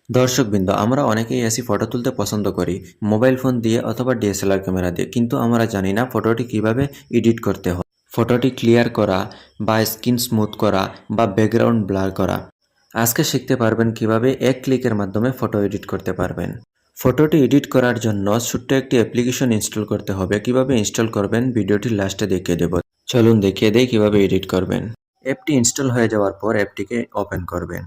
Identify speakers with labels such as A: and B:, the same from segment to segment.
A: দর্শকবৃন্দ, আমরা অনেকেই আছি ফটো তুলতে পছন্দ করি মোবাইল ফোন দিয়ে অথবা ডিএসএলআর ক্যামেরা দিয়ে, কিন্তু আমরা জানি না ফটোটি কিভাবে এডিট করতে হয়। ফটোটি ক্লিয়ার করা বা স্ক্রিন স্মুথ করা বা ব্যাকগ্রাউন্ড ব্লার করা। আজকে শিখতে পারবেন কিভাবে এক ক্লিকের মাধ্যমে ফটো এডিট করতে পারবেন। ফটোটি এডিট করার জন্য ছোট্ট একটি অ্যাপ্লিকেশন ইনস্টল করতে হবে। কিভাবে ইনস্টল করবেন ভিডিওটির লাস্টে দেখিয়ে দেব। চলুন দেখিয়ে দেই কিভাবে এডিট করবেন। অ্যাপটি ইনস্টল হয়ে যাওয়ার পর অ্যাপটিকে ওপেন করবেন।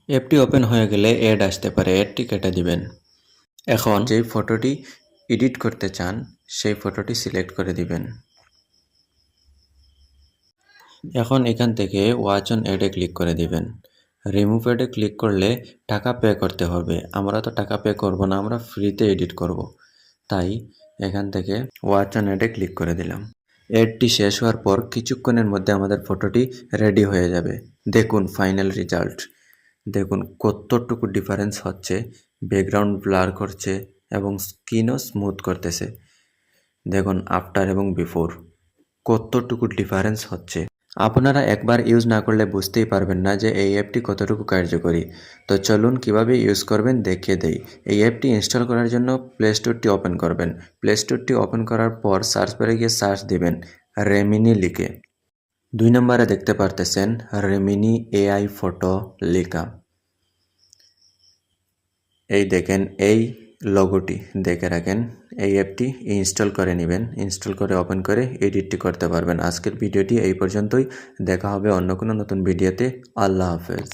A: অ্যাপটি ওপেন হয়ে গেলে অ্যাড আসতে পারে, অ্যাডটি কেটে দিবেন। এখন যেই ফটোটি এডিট করতে চান সেই ফটোটি সিলেক্ট করে দিবেন। এখন এখান থেকে ওয়াচ অন অ্যাডে ক্লিক করে দিবেন। রিমুভ অ্যাডে ক্লিক করলে টাকা পে করতে হবে। আমরা তো টাকা পে করব না, আমরা ফ্রিতে এডিট করব। তাই এখান থেকে ওয়াচ অন অ্যাডে ক্লিক করে দিলাম। অ্যাডটি শেষ হওয়ার পর কিছুক্ষণের মধ্যে আমাদের ফটোটি রেডি হয়ে যাবে। দেখুন ফাইনাল রেজাল্ট। দেখুন কতটুকু ডিফারেন্স হচ্ছে, ব্যাকগ্রাউন্ড ব্লার করছে এবং স্কিনও স্মুথ করতেছে। দেখুন আফটার এবং বিফোর কতটুকু ডিফারেন্স হচ্ছে। আপনারা একবার ইউজ না করলে বুঝতেই পারবেন না যে এই অ্যাপটি কতটুকু কার্যকরী। তো চলুন কিভাবে ইউজ করবেন দেখিয়ে দেই। এই অ্যাপটি ইনস্টল করার জন্য প্লে স্টোরটি ওপেন করবেন। প্লে স্টোরটি ওপেন করার পর সার্চ বারে গিয়ে সার্চ দিবেন রেমিনি লিখে। 2 নম্বরে দেখতে পারতেছেন রেমিনি এআই ফটো লেখা। এই দেখেন এই লোগোটি দেখে রাখেন। এই অ্যাপটি ইনস্টল করে নেবেন। ইনস্টল করে ওপেন করে এডিটটি করতে পারবেন। আজকের ভিডিওটি এই পর্যন্তই। দেখা হবে অন্য কোনো নতুন ভিডিওতে। আল্লাহ হাফেজ।